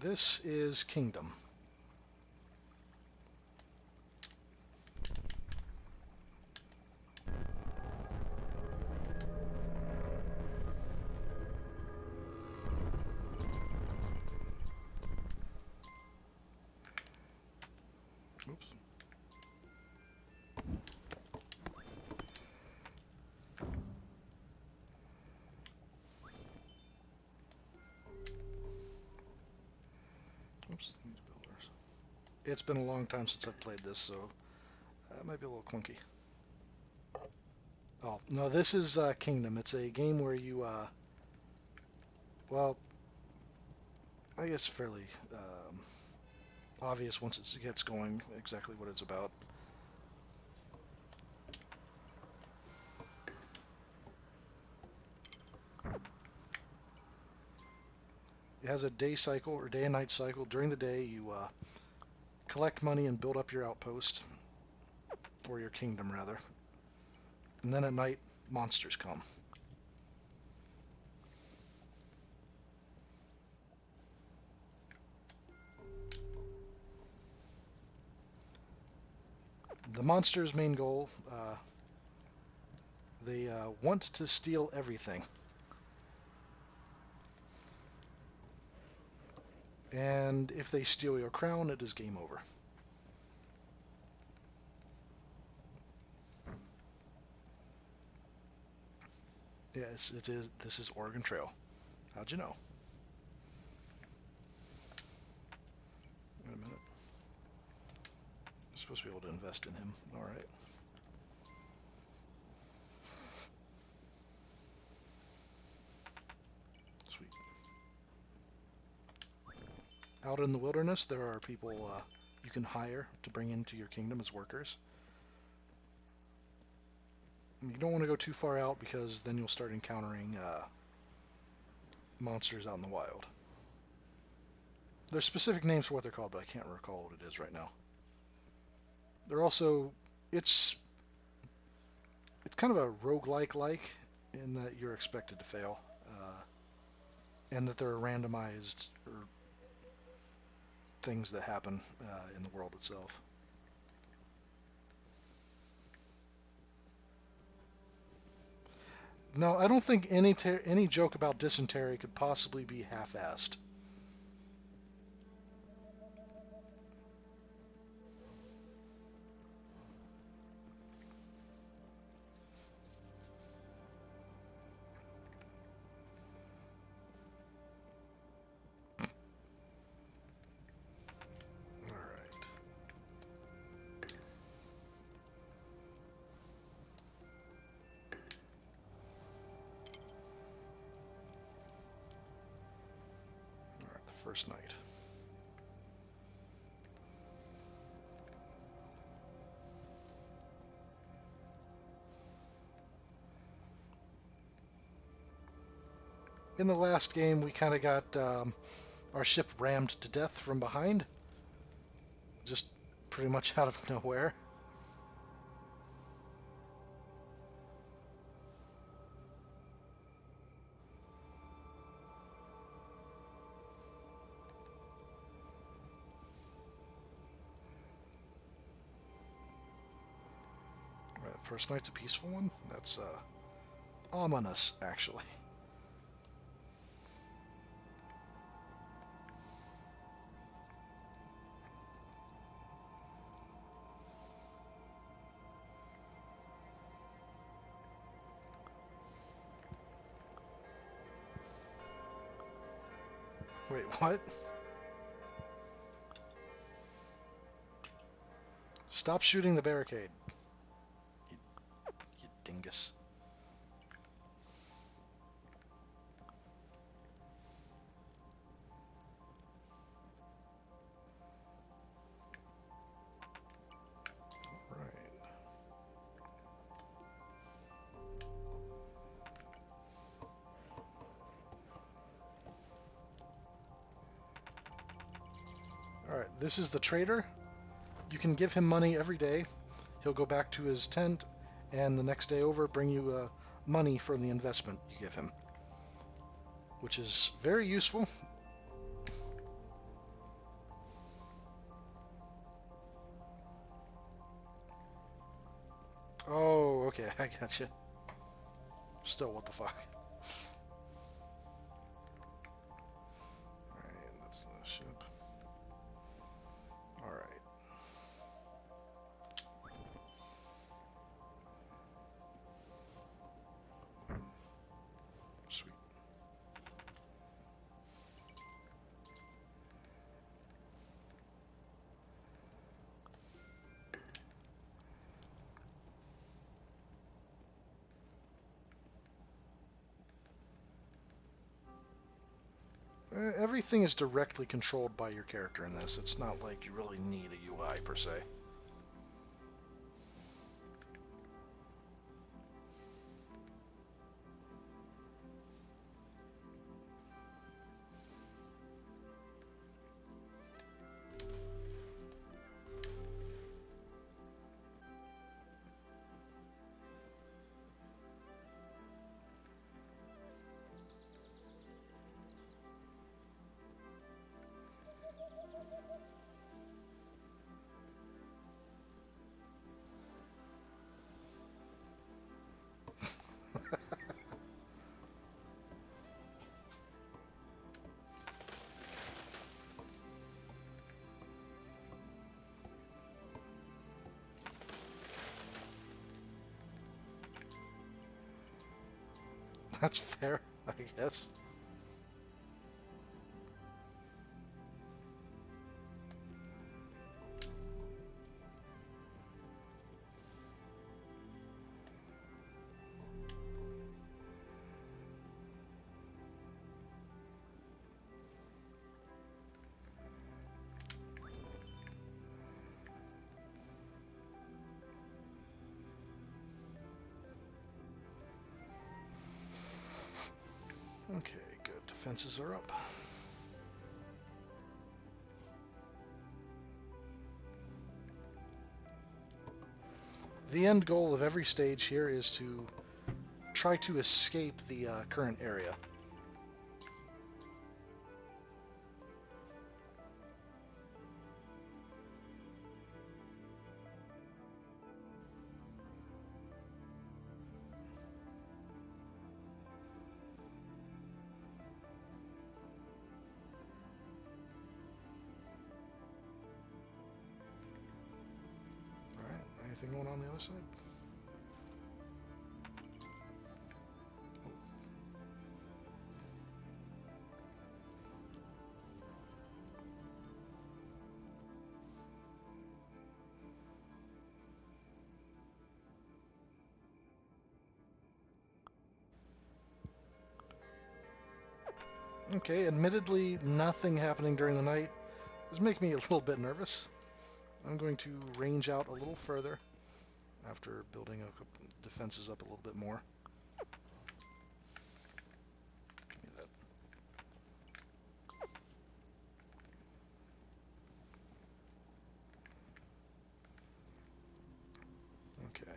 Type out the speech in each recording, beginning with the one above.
This is Kingdom. Oops. Oops, need builders. It's been a long time since I've played this, so it might be a little clunky. Oh, no, this is Kingdom. It's a game where you, well, I guess fairly obvious once it gets going exactly what it's about. It has a day cycle or day and night cycle. During the day, you collect money and build up your outpost, or your kingdom rather. And then at night, monsters come. The monster's main goal, they want to steal everything. And if they steal your crown, it is game over. Yes, it is. This is Oregon Trail. How'd you know? Wait a minute. I'm supposed to be able to invest in him. All right. Sweet. Out in the wilderness, there are people you can hire to bring into your kingdom as workers. You don't want to go too far out because then you'll start encountering monsters out in the wild. There's specific names for what they're called, but I can't recall what it is right now. They're also, it's kind of a roguelike in that you're expected to fail, and that there are randomized or things that happen in the world itself. No, I don't think any joke about dysentery could possibly be half-assed. First night. In the last game, we kind of got our ship rammed to death from behind. Just pretty much out of nowhere. Right, first night's a peaceful one. That's ominous, actually. Wait, what? Stop shooting the barricade. You dingus. Alright, this is the trader. You can give him money every day. He'll go back to his tent, and the next day over, bring you money from the investment you give him, which is very useful. I gotcha. Still, what the fuck? Alright, that's the ship. Alright. Sweet. Everything is directly controlled by your character in this. It's not like you really need a UI per se. That's fair, I guess. Okay, good. Defenses are up. The end goal of every stage here is to try to escape the current area. Alright, anything going on the other side? Okay, admittedly, nothing happening during the night does make me a little bit nervous. I'm going to range out a little further after building defenses up a little bit more. Give me that. Okay.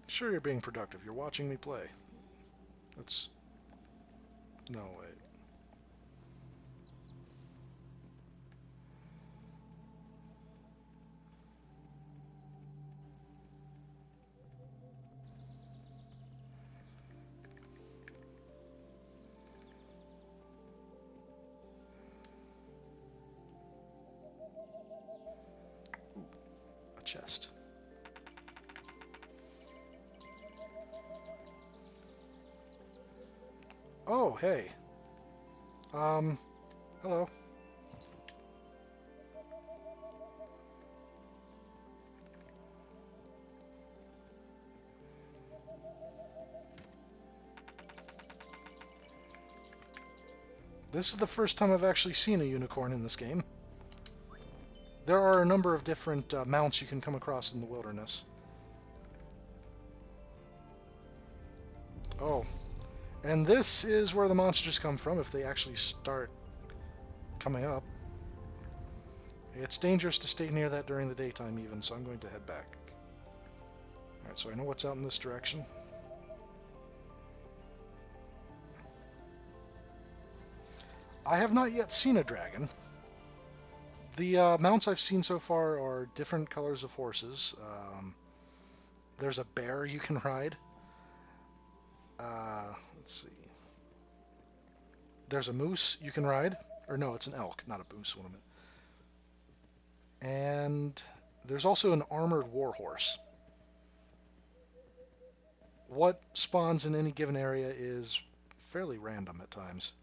Sure, you're being productive. You're watching me play. That's... No, wait. Ooh, a chest. Oh, hey. Hello. This is the first time I've actually seen a unicorn in this game. There are a number of different mounts you can come across in the wilderness. Oh. And this is where the monsters come from if they actually start coming up. It's dangerous to stay near that during the daytime even, so I'm going to head back. Alright, so I know what's out in this direction. I have not yet seen a dragon. The mounts I've seen so far are different colors of horses. There's a bear you can ride. Let's see. There's a moose you can ride. Or no, it's an elk, not a moose. What I meant. And there's also an armored warhorse. What spawns in any given area is fairly random at times.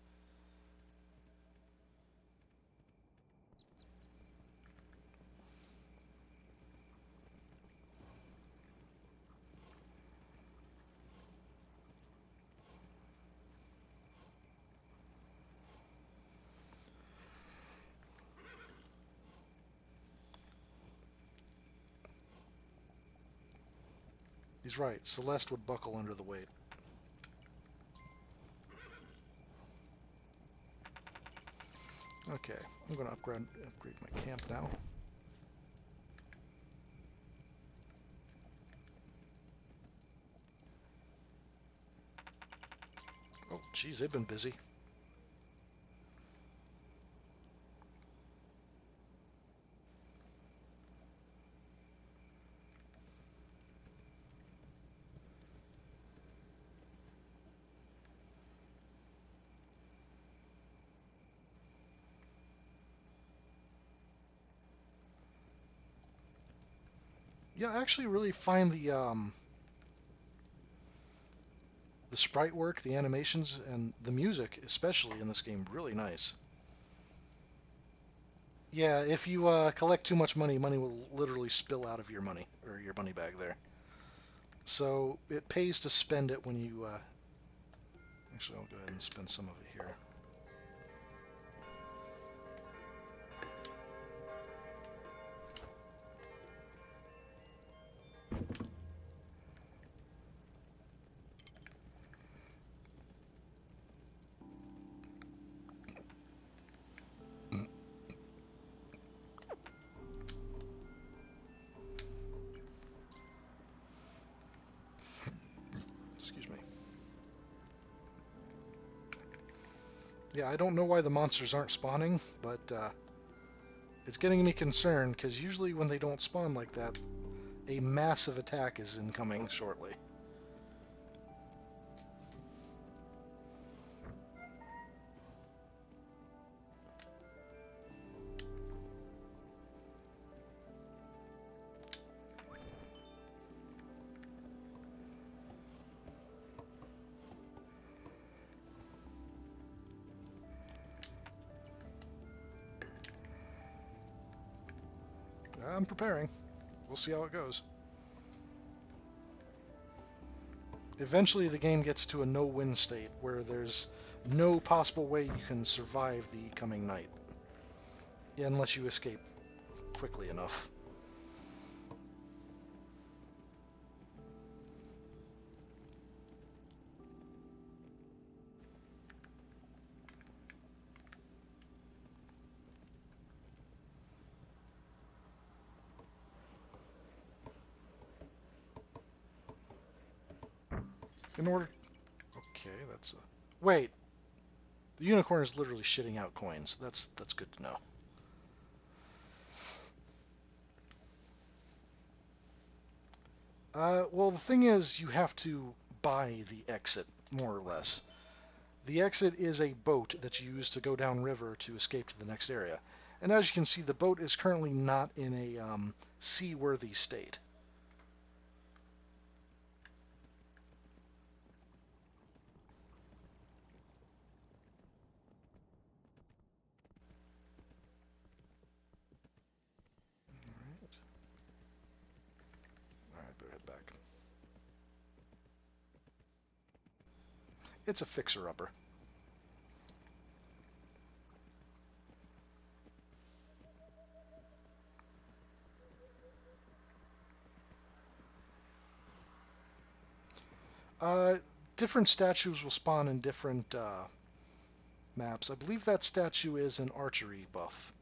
He's right. Celeste would buckle under the weight. Okay, I'm going to upgrade my camp now. Oh, geez, they've been busy. Yeah, I actually really find the sprite work, the animations, and the music, especially in this game, really nice. Yeah, if you collect too much money, money will literally spill out of your money, or your money bag there. So it pays to spend it when you... Actually, I'll go ahead and spend some of it here. Excuse me. Yeah, I don't know why the monsters aren't spawning, but it's getting me concerned, because usually when they don't spawn like that, a massive attack is incoming shortly. I'm preparing. We'll see how it goes. Eventually the game gets to a no-win state where there's no possible way you can survive the coming night. Unless you escape quickly enough. In order... Okay, that's a... Wait! The unicorn is literally shitting out coins. That's good to know. Well, the thing is, you have to buy the exit, more or less. The exit is a boat that you use to go downriver to escape to the next area. And as you can see, the boat is currently not in a seaworthy state. Alright, better head back. It's a fixer-upper. Different statues will spawn in different maps. I believe that statue is an archery buff.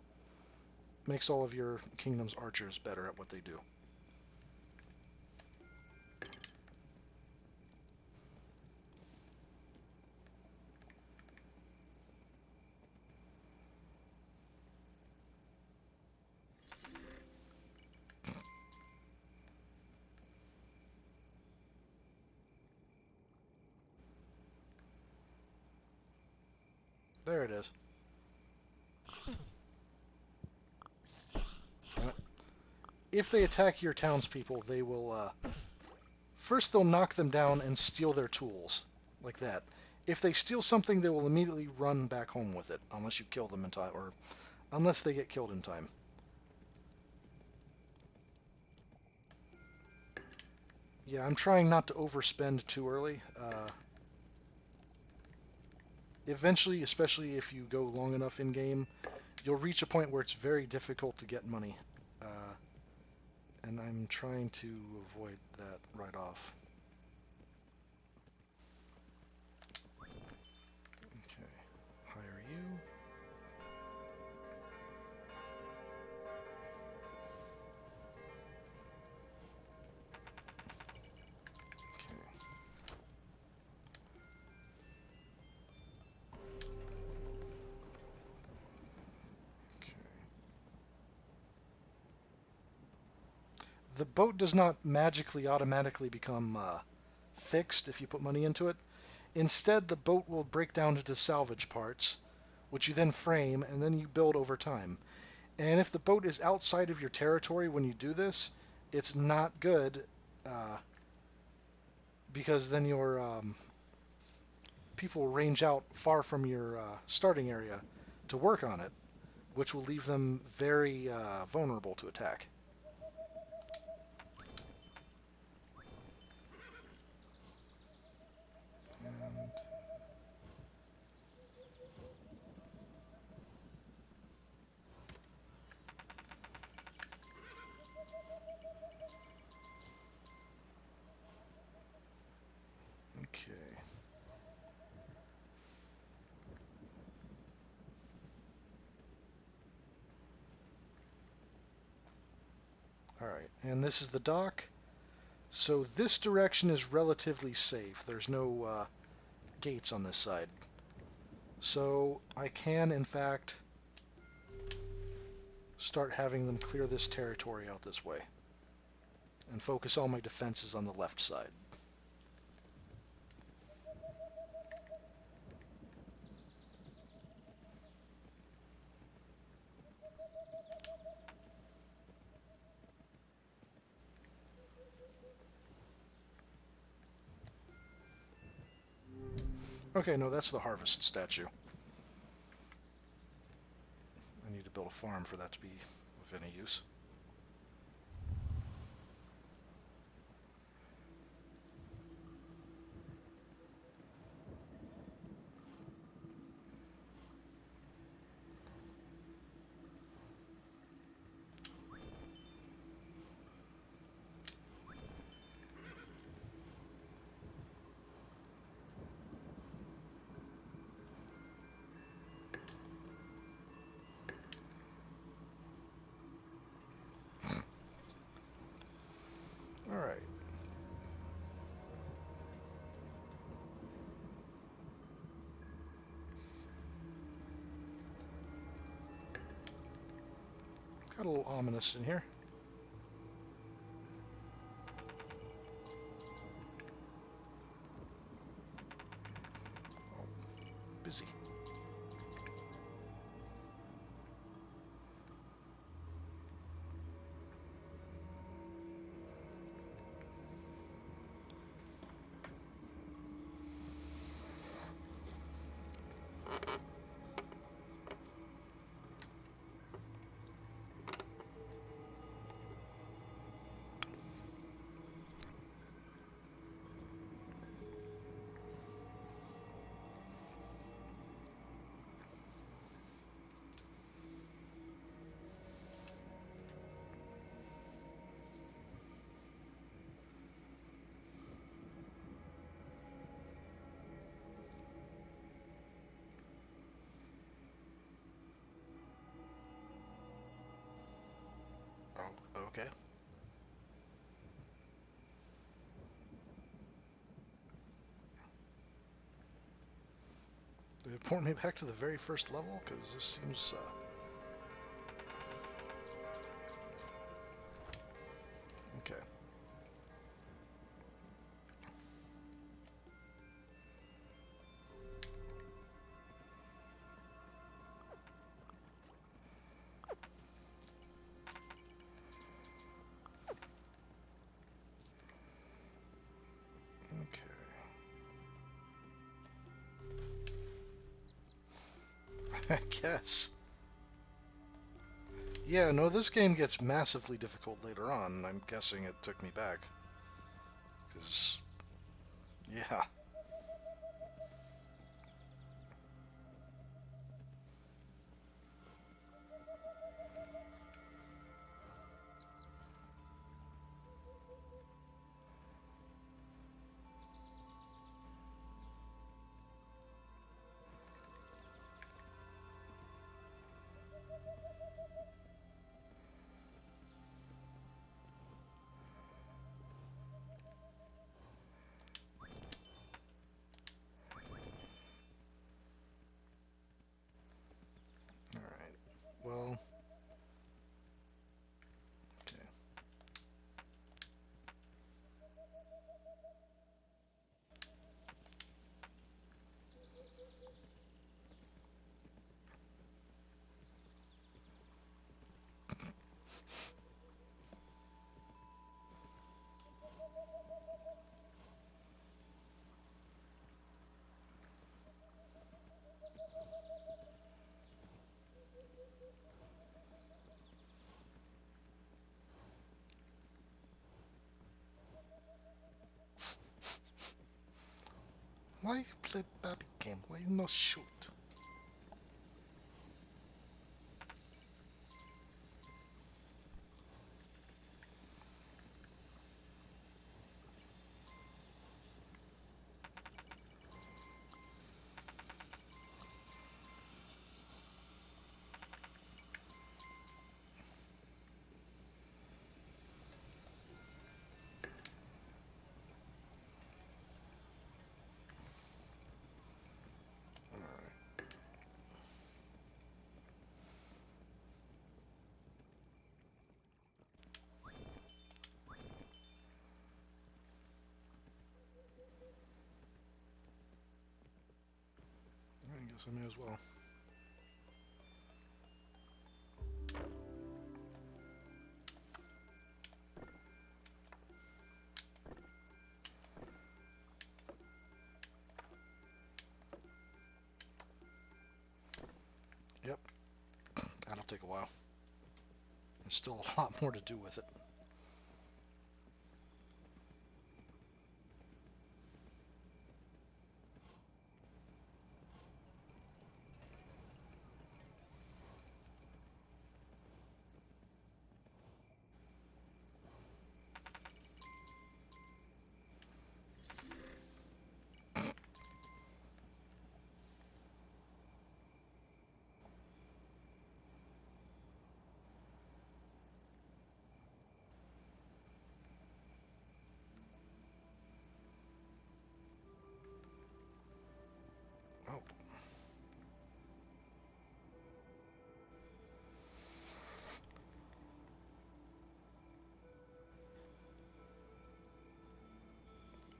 Makes all of your kingdom's archers better at what they do. There it is. If they attack your townspeople, they will, first they'll knock them down and steal their tools, like that. If they steal something, they will immediately run back home with it, unless you kill them in time, or unless they get killed in time. Yeah, I'm trying not to overspend too early. Eventually, especially if you go long enough in-game, you'll reach a point where it's very difficult to get money. And I'm trying to avoid that right off. Okay, hire you. The boat does not magically automatically become fixed if you put money into it. Instead, the boat will break down into salvage parts, which you then frame, and then you build over time. And if the boat is outside of your territory when you do this, it's not good, because then your people will range out far from your starting area to work on it, which will leave them very vulnerable to attack. And okay. All right, and this is the dock. So this direction is relatively safe. There's no gates on this side. So I can, in fact, start having them clear this territory out this way and focus all my defenses on the left side. Okay, no, that's the harvest statue. I need to build a farm for that to be of any use. All right. Got a little ominous in here. Oh, busy. Oh, okay. Did it port me back to the very first level? Because this seems... Okay. I guess. Yeah, no, this game gets massively difficult later on. I'm guessing it took me back. Because, yeah. Alright. Well, okay. Why you play baby game? Why you not shoot? Alright. I guess I may as well. Yep. That'll take a while. There's still a lot more to do with it. Oh.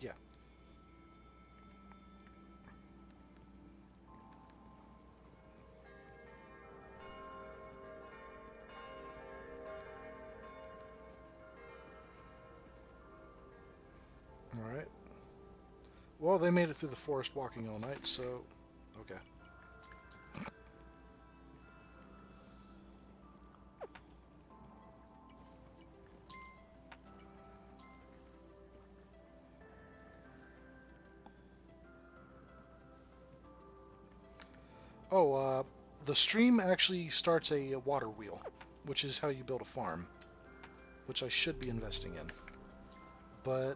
Yeah. Alright. Well, they made it through the forest walking all night, so... Okay. Oh, the stream actually starts a water wheel, which is how you build a farm, which I should be investing in. But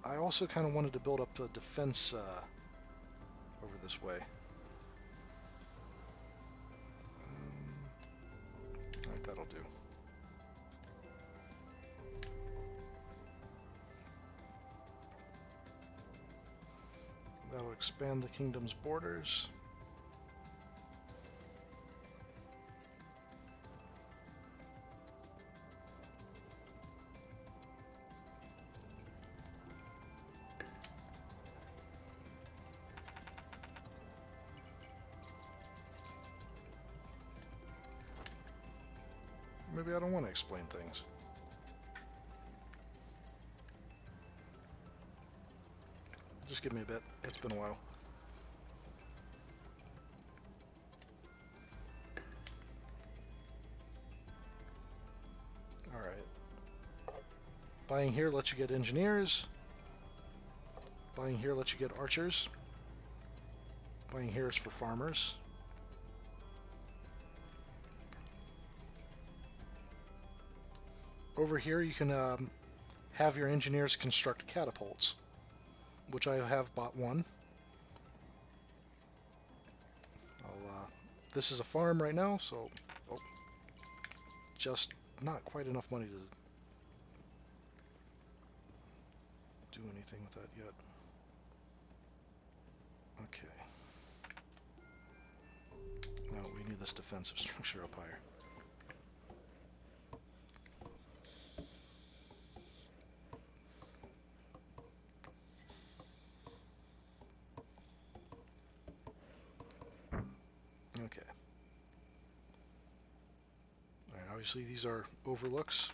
I also kind of wanted to build up a defense over this way. Alright, that'll do. That'll expand the kingdom's borders. Maybe I don't want to explain things. Just give me a bit. It's been a while. Buying here lets you get engineers. Buying here lets you get archers. Buying here is for farmers. Over here you can have your engineers construct catapults, which I have bought one. This is a farm right now, so just not quite enough money to do anything with that yet. Okay. Now we need this defensive structure up higher. Okay. Alright, obviously these are overlooks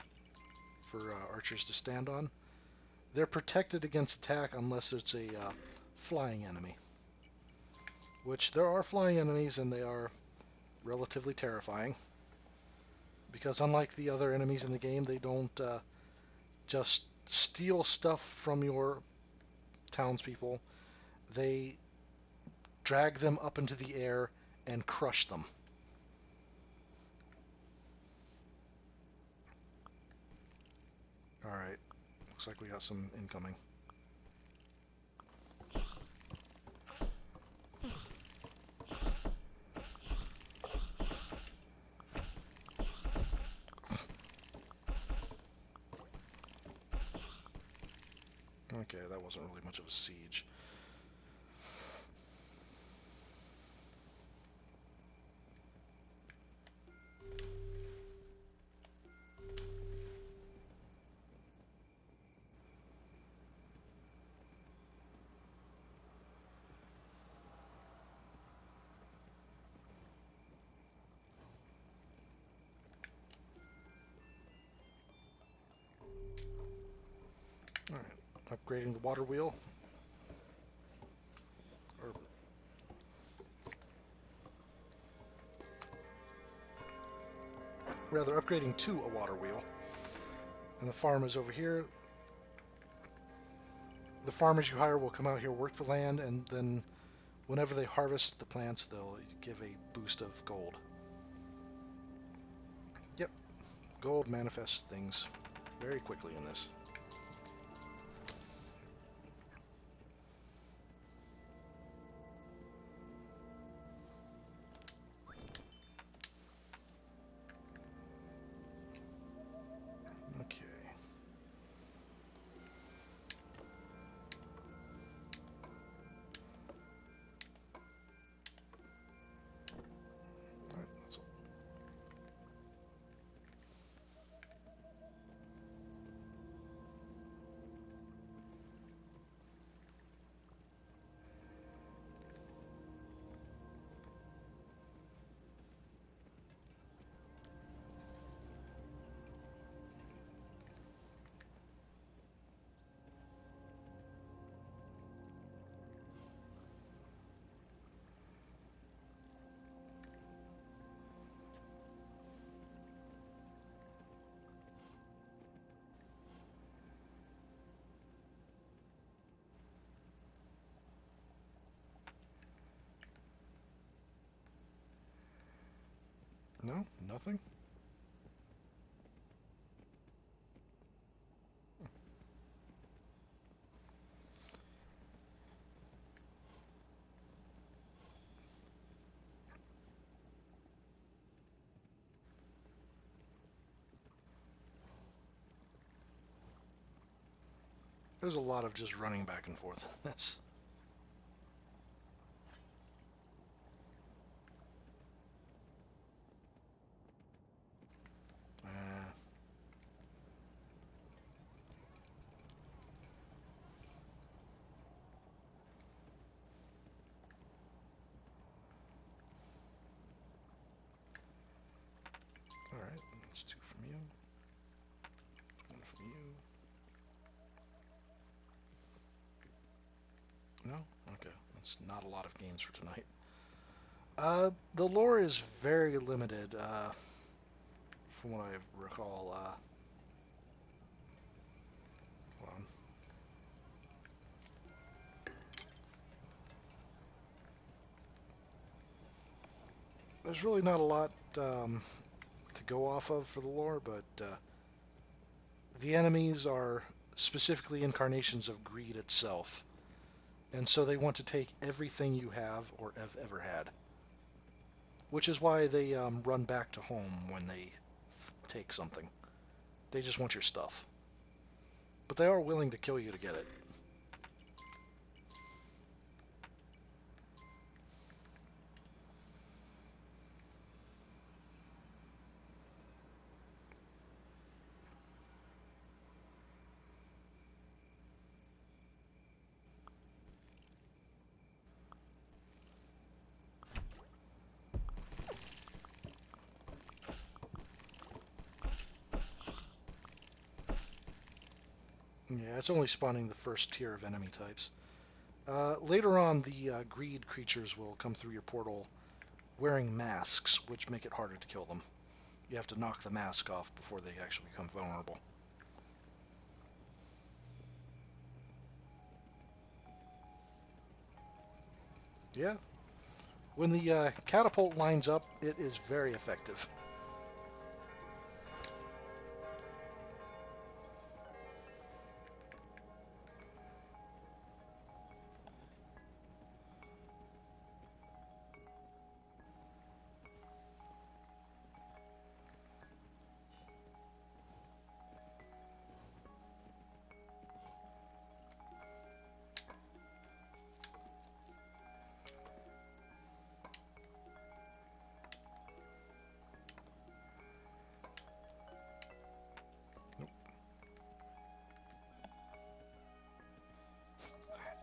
for archers to stand on. They're protected against attack unless it's a flying enemy. Which there are flying enemies and they are relatively terrifying. Because unlike the other enemies in the game, they don't just steal stuff from your townspeople. They drag them up into the air and crush them. Alright, looks like we got some incoming. Okay, that wasn't really much of a siege. Alright, upgrading the water wheel. Or rather, upgrading to a water wheel. And the farm is over here. The farmers you hire will come out here, work the land, and then whenever they harvest the plants, they'll give a boost of gold. Yep, gold manifests things very quickly in this. No? Nothing? There's a lot of just running back and forth in this. Alright, that's 2 from you. 1 from you. No? Okay. That's not a lot of games for tonight. The lore is very limited, from what I recall. there's really not a lot to go off of for the lore, but the enemies are specifically incarnations of greed itself. And so they want to take everything you have or have ever had. Which is why they run back to home when they take something. They just want your stuff. But they are willing to kill you to get it. Yeah, it's only spawning the first tier of enemy types. Later on, the greed creatures will come through your portal wearing masks, which make it harder to kill them. You have to knock the mask off before they actually become vulnerable. Yeah. When the catapult lines up, it is very effective.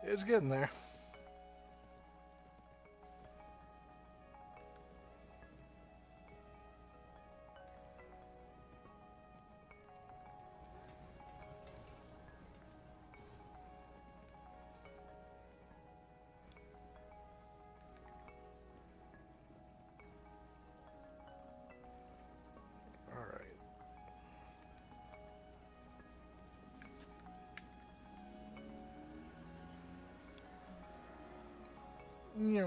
It's getting there. All right. Alright,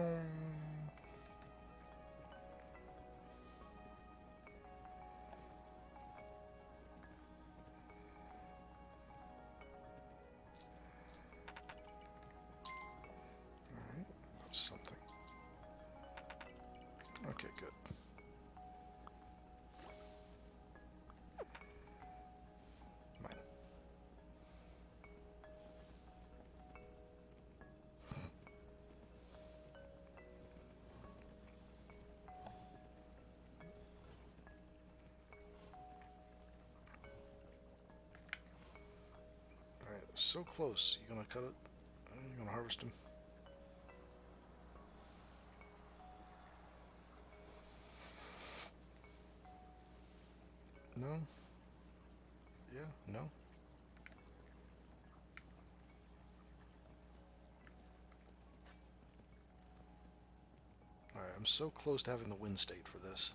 that's something. Okay, good. Mine. Alright, so close. You gonna cut it? You gonna harvest him? No? Yeah? No? Alright, I'm so close to having the win state for this.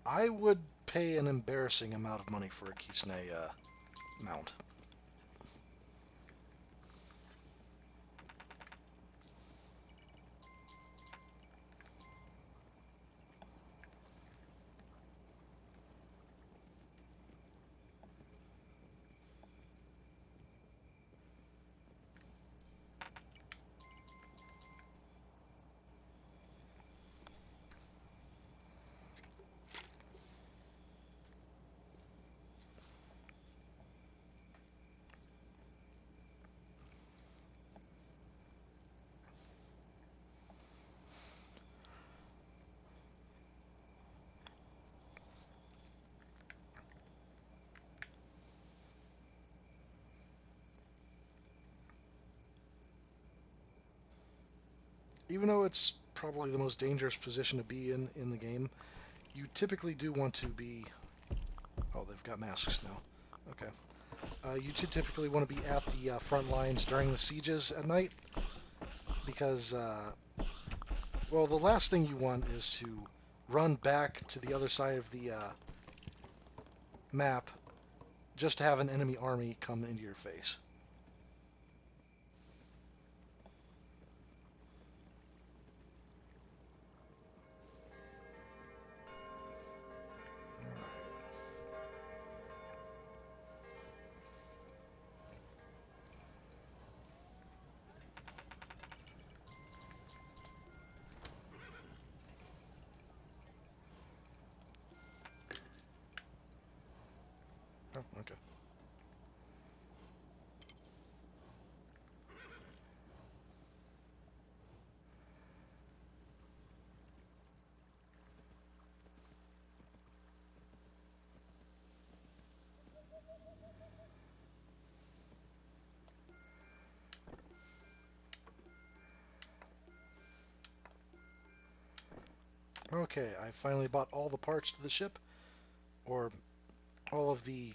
I would pay an embarrassing amount of money for a Kisne mount. Even though it's probably the most dangerous position to be in the game, you typically do want to be... Oh, they've got masks now. Okay. You typically want to be at the front lines during the sieges at night, because Well, the last thing you want is to run back to the other side of the map just to have an enemy army come into your face. Oh, okay. Okay, I finally bought all the parts to the ship, or all of the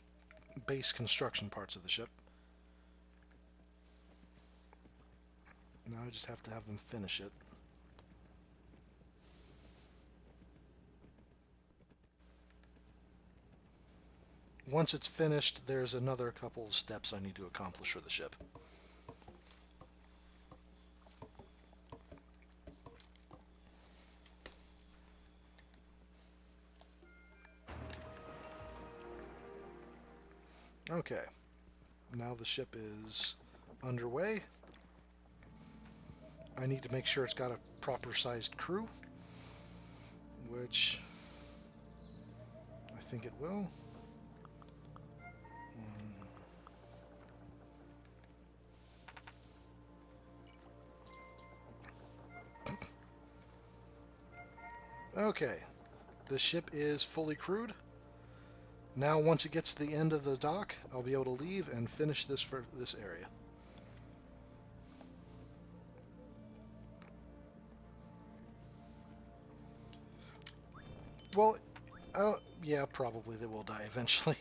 base construction parts of the ship. Now I just have to have them finish it. Once it's finished, there's another couple of steps I need to accomplish for the ship. Okay, now the ship is underway. I need to make sure it's got a proper sized crew, which I think it will. Okay, the ship is fully crewed. Now once it gets to the end of the dock, I'll be able to leave and finish this for this area. Well, yeah, probably they will die eventually.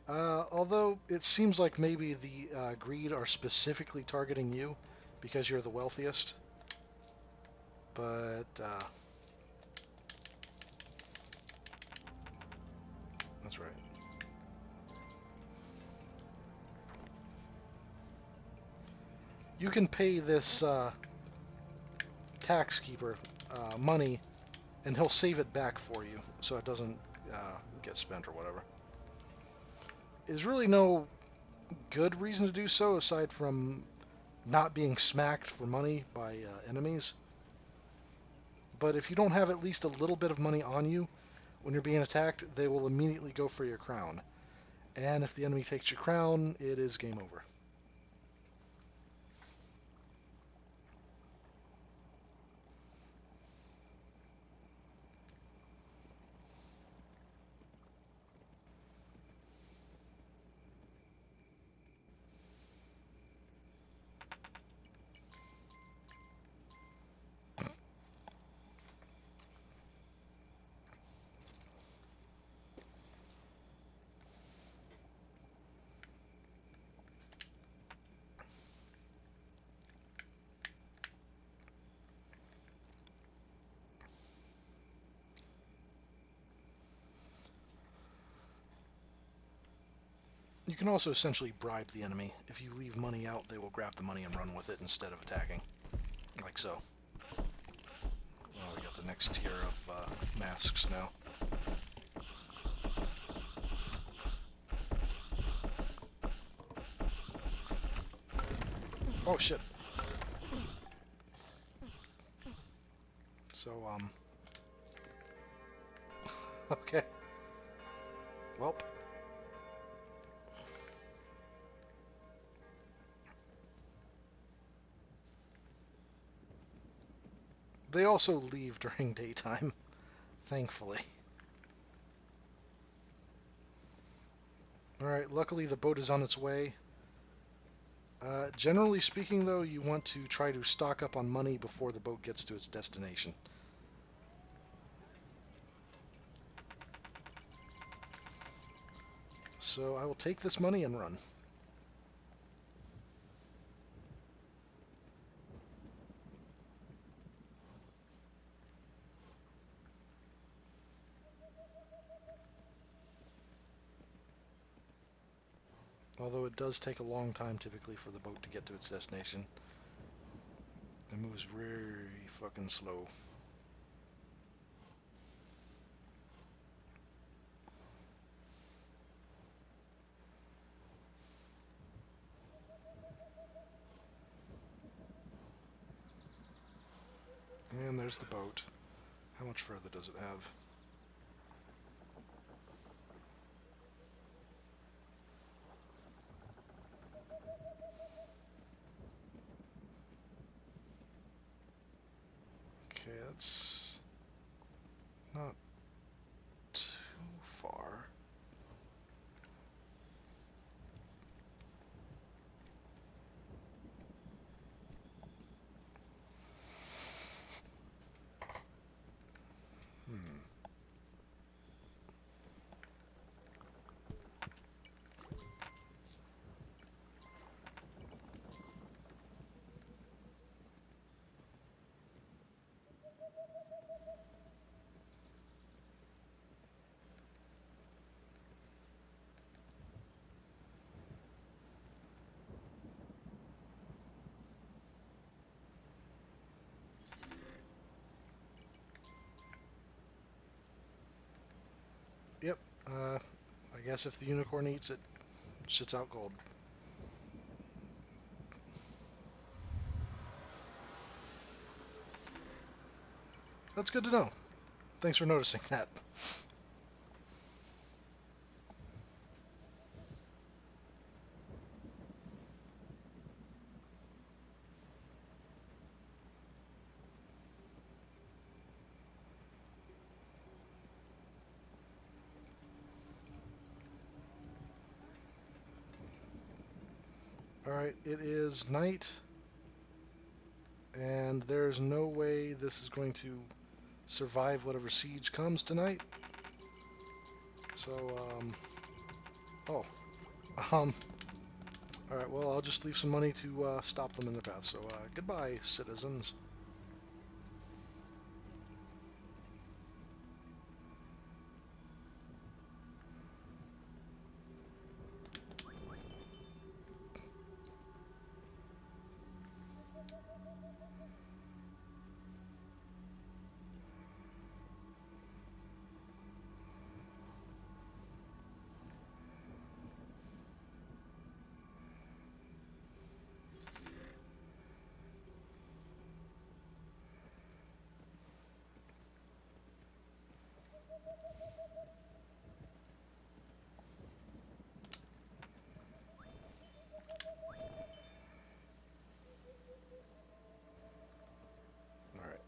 Although it seems like maybe the greed are specifically targeting you because you're the wealthiest. But that's right. You can pay this tax keeper money, and he'll save it back for you, so it doesn't get spent or whatever. There's really no good reason to do so aside from not being smacked for money by enemies. But if you don't have at least a little bit of money on you when you're being attacked, they will immediately go for your crown. And if the enemy takes your crown, it is game over. You can also essentially bribe the enemy. If you leave money out, they will grab the money and run with it instead of attacking. Like so. Oh, we got the next tier of masks now. Oh shit. So, okay. Welp. They also leave during daytime, thankfully. Alright, luckily the boat is on its way. Generally speaking, though, you want to try to stock up on money before the boat gets to its destination. So I will take this money and run. Although it does take a long time typically for the boat to get to its destination. It moves very fucking slow. And there's the boat. How much further does it have? Okay, that's not too far. Hmm. Yep. I guess if the unicorn eats it, shits out gold. That's good to know. Thanks for noticing that. Alright, it is night, and there's no way this is going to survive whatever siege comes tonight. So, oh. Alright, well, I'll just leave some money to stop them in their path. So, goodbye, citizens. Alright.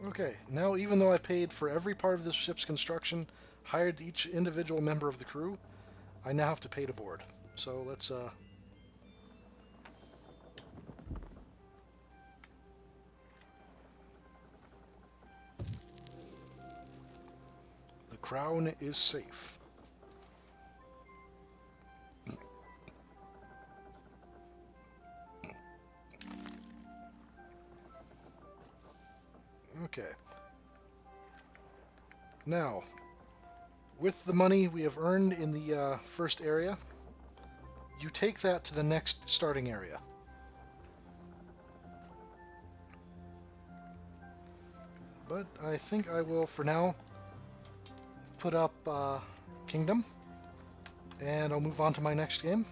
Okay, now even though I paid for every part of this ship's construction, hired each individual member of the crew, I now have to pay to board. So let's, the crown is safe. Okay. Now, with the money we have earned in the first area, you take that to the next starting area. But I think I will, for now, put up Kingdom, and I'll move on to my next game.